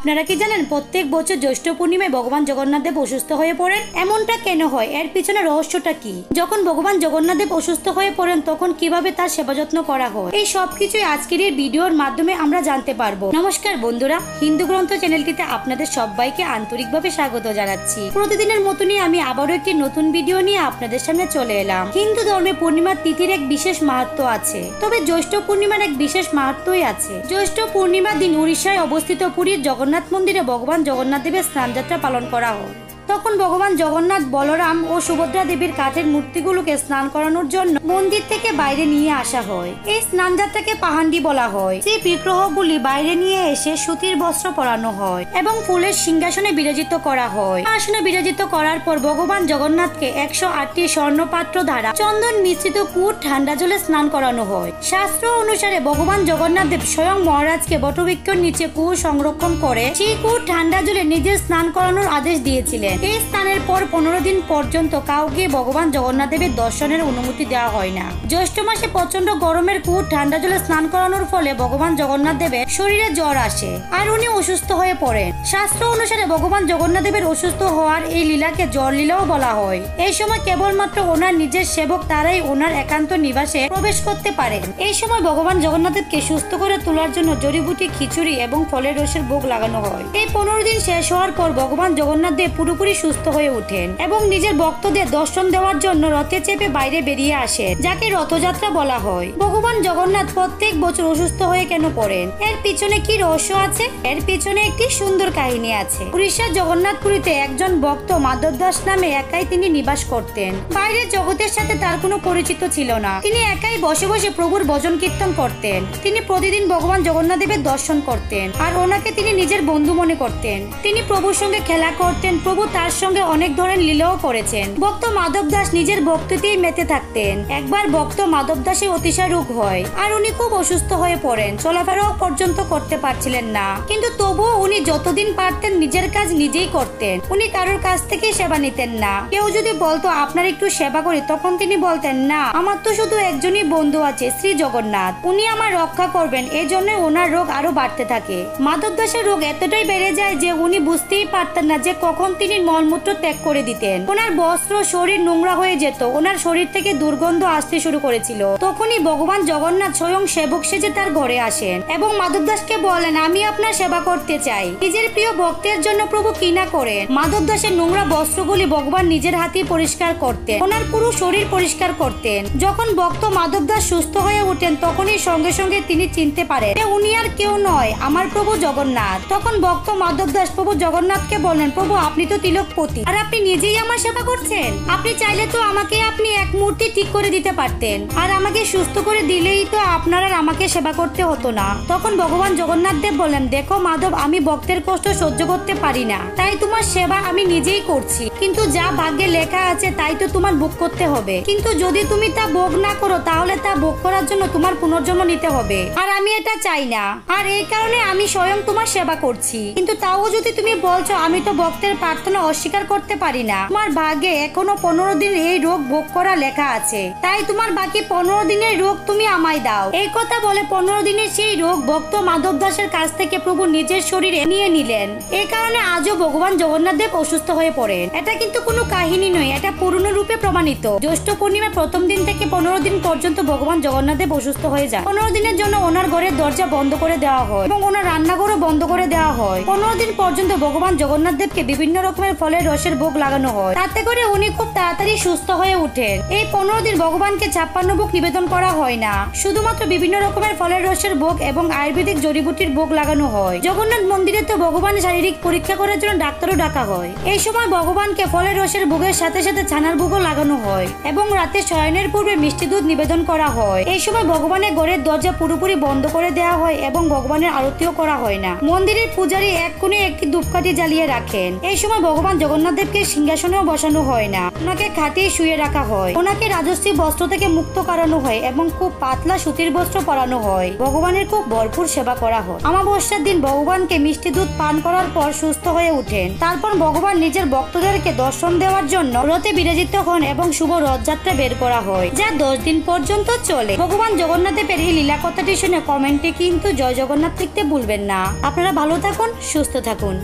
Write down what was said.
আপনারা কি জানেন প্রত্যেক বছর জ্যৈষ্ঠ পূর্ণিমায় ভগবান জগন্নাথ দেব অসুস্থ হয়ে পড়েন? এমনটা কেন হয়? এর পিছনে রহস্যটা কি? যখন ভগবান জগন্নাথ দেব অসুস্থ হয়ে পড়েন তখন কিভাবে তার সেবা যত্ন করা হয়, এই সবকিছুই আজকের এই ভিডিওর মাধ্যমে আমরা জানতে পারবো। নমস্কার বন্ধুরা, হিন্দু গ্রন্থ চ্যানেলটিতে আপনাদের সবাইকে আন্তরিকভাবে স্বাগত জানাচ্ছি। প্রতিদিনের মতনই আমি আবারও একটি নতুন ভিডিও নিয়ে আপনাদের সামনে চলে এলাম। হিন্দু ধর্মে পূর্ণিমার তিথির এক বিশেষ মাহাত্ম্য আছে, তবে জ্যৈষ্ঠ পূর্ণিমার এক বিশেষ মাহাত্ম্যই আছে। জ্যৈষ্ঠ পূর্ণিমার দিন উড়িষ্যায় অবস্থিত পুরীর জগন্নাথ মন্দিরে ভগবান জগন্নাথ দেবের স্নানযাত্রা পালন করা হয়। তখন ভগবান জগন্নাথ, বলরাম ও সুভদ্রা দেবীর কাঠের মূর্তিগুলোকে স্নান করানোর জন্য মন্দির থেকে বাইরে নিয়ে আসা হয়। এই স্নান যাত্রাকে পাহান্ডি বলা হয়। যে বিগ্রহগুলি বাইরে নিয়ে এসে সুতির বস্ত্র পরানো হয় এবং ফুলের সিংহাসনে বিরাজিত করা হয়। আসনে বিরাজিত করার পর ভগবান জগন্নাথকে 108টি স্বর্ণপাত্র দ্বারা চন্দন মিশ্রিত কুট ঠান্ডা জলে স্নান করানো হয়। শাস্ত্র অনুসারে ভগবান জগন্নাথ দেব স্বয়ং মহারাজকে বটবৃক্ষের নিচে কুয়ো সংরক্ষণ করে সেই কুট ঠান্ডা জলে নিজের স্নান করানোর আদেশ দিয়েছিলেন। এই স্নানের পর 15 দিন পর্যন্ত কাউকে ভগবান জগন্নাথ দেবের দর্শনের অনুমতি দেওয়া হয় না। জ্যৈষ্ঠ মাসে প্রচন্ড গরমের কুট ঠান্ডা জলে স্নান করানোর ফলে ভগবান জগন্নাথ দেবের শরীরে জ্বর আসে আর উনি অসুস্থ হয়ে পড়েন। শাস্ত্র অনুসারে ভগবান জগন্নাথ দেবের অসুস্থ হওয়ার এই লীলাকে জ্বর লীলাও বলা হয়। এই সময় কেবলমাত্র ওনার নিজের সেবক তারাই ওনার একান্ত নিবাসে প্রবেশ করতে পারেন। এই সময় ভগবান জগন্নাথ দেবকে সুস্থ করে তোলার জন্য জড়িবুটি, খিচুড়ি এবং ফলের রসের ভোগ লাগানো হয়। এই 15 দিন শেষ হওয়ার পর ভগবান জগন্নাথ দেব পুরোপুরি সুস্থ হয়ে ওঠেন এবং নিজের ভক্তদের দর্শন দেওয়ার জন্য রথে চেপে বাইরে বেরিয়ে আসেন, যাকে রথযাত্রা বলা হয়। ভগবান জগন্নাথ প্রত্যেক বছর অসুস্থ হয়ে কেন পড়েন? এর পিছনে কি রহস্য আছে? এর পিছনে একটি সুন্দর কাহিনী আছে। উড়িষ্যার জগন্নাথপুরীতে একজন ভক্ত মাধব দাস নামে একাই তিনি নিবাস করতেন। বাইরের জগতের সাথে তার কোনো পরিচিত ছিল না। তিনি একাই বসে বসে প্রভুর ভজন কীর্তন করতেন। তিনি প্রতিদিন ভগবান জগন্নাথ দেবের দর্শন করতেন আর ওনাকে তিনি নিজের বন্ধু মনে করতেন। তিনি প্রভুর সঙ্গে খেলা করতেন, প্রভু তার সঙ্গে অনেক ধরনের লীলাও করেছেন। ভক্ত মাধব দাস নিজের ভক্তিতেই মেতে থাকতেন। একবার ভক্ত মাধব দাসের অতিশয় রোগ হয় আর উনি খুব অসুস্থ হয়ে পড়েন। চলাফেরাও পর্যন্ত করতে পারছিলেন না, কিন্তু তবুও উনি যতদিন পারতেন নিজের কাজ নিজেই করতেন। উনি কারোর কাছ থেকে সেবা নিতেন না। কেউ যদি বলতো আপনার একটু সেবা করি, তখন তিনি বলতেন না, আমার তো শুধু একজনই বন্ধু আছে, শ্রী জগন্নাথ, উনি আমার রক্ষা করবেন। এই জন্য ওনার রোগ আরো বাড়তে থাকে। মাধব দাসের রোগ এতটাই বেড়ে যায় যে উনি বুঝতেই পারতেন না যে কখন তিনি মলমূত্র ত্যাগ করে দিতেন। ওনার বস্ত্র, শরীর নোংরা হয়ে যেত। ওনার শরীর থেকে দুর্গন্ধ আসতে শুরু করেছিল। তখনই ভগবান জগন্নাথ স্বয়ং সেবক সেজে তার ঘরে আসেন এবং মাধব দাসকে বলেন, আমি আপনার সেবা করতে চাই। নিজের প্রিয় ভক্তের জন্য প্রভু কি না করেন। মাধব দাসের নোংরা বস্ত্রগুলি ভগবান নিজের হাতে পরিষ্কার করতেন, ওনার পুরো শরীর পরিষ্কার করতেন। যখন ভক্ত মাধব দাস সুস্থ হয়ে ওঠেন তখনই সঙ্গে সঙ্গে তিনি চিনতে পারেন উনি আর কেউ নয়, আমার প্রভু জগন্নাথ। তখন ভক্ত মাধব দাস প্রভু জগন্নাথকে বলেন, প্রভু আপনি তো তিলকপতি আর আপনি নিজেই আমার সেবা করছেন। আপনি চাইলে তো আমাকে আপনি এক মূর্তি ঠিক করে দিতে পারতেন আর আমাকে সুস্থ করে দিলেই তো আপনার আর আমাকে সেবা করতে হতো না। তখন ভগবান জগন্নাথ দেব বলেন, দেখো মাধব, আমি ভক্তের কষ্ট সহ্য করতে পারি না, তাই তোমার সেবা আমি নিজেই করছি। কিন্তু যা ভাগ্যে লেখা আছে তাই তো তোমার ভোগ করতে হবে। কিন্তু যদি তুমি তা ভোগ না করো তাহলে তা ভোগ করার জন্য তোমার পুনর্জন্ম নিতে হবে, আর আমি এটা চাই না। আর এই কারণে আমি স্বয়ং তোমার সেবা করছি। কিন্তু তাও যদি তুমি বলছো আমি তো ভক্তের প্রার্থনা অস্বীকার করতে পারি না, তোমার ভাগ্যে এখনো 15 দিন এই রোগ ভোগ করা লেখা আছে, তাই তোমার বাকি 15 দিনের রোগ তুমি আমায় দাও। এই কথা বলে 15 দিনের সেই রোগ ভক্ত মাধব দাসের কাছ থেকে প্রভু নিজের শরীরে নিয়ে নিলেন। এই কারণে আজও ভগবান জগন্নাথ দেব অসুস্থ হয়ে পড়েন। এটা কিন্তু কোনো কাহিনী নয়, এটা পূর্ণ রূপে প্রমাণিত। জ্যৈষ্ঠ পূর্ণিমার প্রথম দিন থেকে 15 দিন পর্যন্ত ভগবান জগন্নাথ দেব অসুস্থ হয়ে যায়। 15 দিনের জন্য ওনার ঘরের দরজা বন্ধ করে দেওয়া হয় এবং ওনার রান্নাঘরও বন্ধ করে দেওয়া হয়। 15 দিন পর্যন্ত ভগবান জগন্নাথ দেবকে বিভিন্ন রকমের ফলের রসের ভোগ লাগানো হয়, তাতে করে উনি খুব তাড়াতাড়ি সুস্থ হয়ে উঠেন। এই 15 দিন ভগবানকে 56 ভোগ নিবেদন করা হয় না, শুধুমাত্র বিভিন্ন রকমের ফলের রসের ভোগ এবং আয়ুর্বেদিক জড়িবুটির ভোগ লাগানো হয়। জগন্নাথ মন্দিরে তো ভগবানের শারীরিক পরীক্ষা করার জন্য ডাক্তারও ডাকা হয়। এই সময় ভগবানকে ফলের রসের ভোগের সাথে সাথে ছানার ভোগও লাগানো হয় এবং রাতে শয়নের পূর্বে মিষ্টি দুধ নিবেদন করা হয়। এই সময় ভগবানের ঘরের দরজা পুরোপুরি বন্ধ করে দেওয়া হয় এবং ভগবানের আরতিও করা হয় না। মন্দিরের পূজারী এক কোণে একটি ধূপকাঠি জ্বালিয়ে রাখেন। এই সময় ভগবান জগন্নাথ দেবকে সিংহাসনেও বসানো হয় না, ওনাকে খাটিয়ে শুয়ে রাখা হয়। ওনাকে রাজশ্রী বস্ত্র থেকে মুক্ত করানো হয় এবং খুব পাতলা সুতির বস্ত্র পরানো হয়। ভগবানের খুব ভরপুর সেবা করা হয়। অমাবস্যার দিন ভগবানকে মিষ্টি দুধ পান করার পর সুস্থ হয়ে উঠেন। তারপর ভগবান নিজের ভক্তদেরকে দর্শন দেওয়ার জন্য রথে বিরাজিত হন এবং শুভ রথযাত্রা বের করা হয়, যা 10 দিন পর্যন্ত চলে। ভগবান জগন্নাথ দেবের এই লীলা কথাটি শুনে কমেন্টে কিন্তু জয় জগন্নাথ লিখতে ভুলবেন না। আপনারা ভালো থাকুন, সুস্থ থাকুন।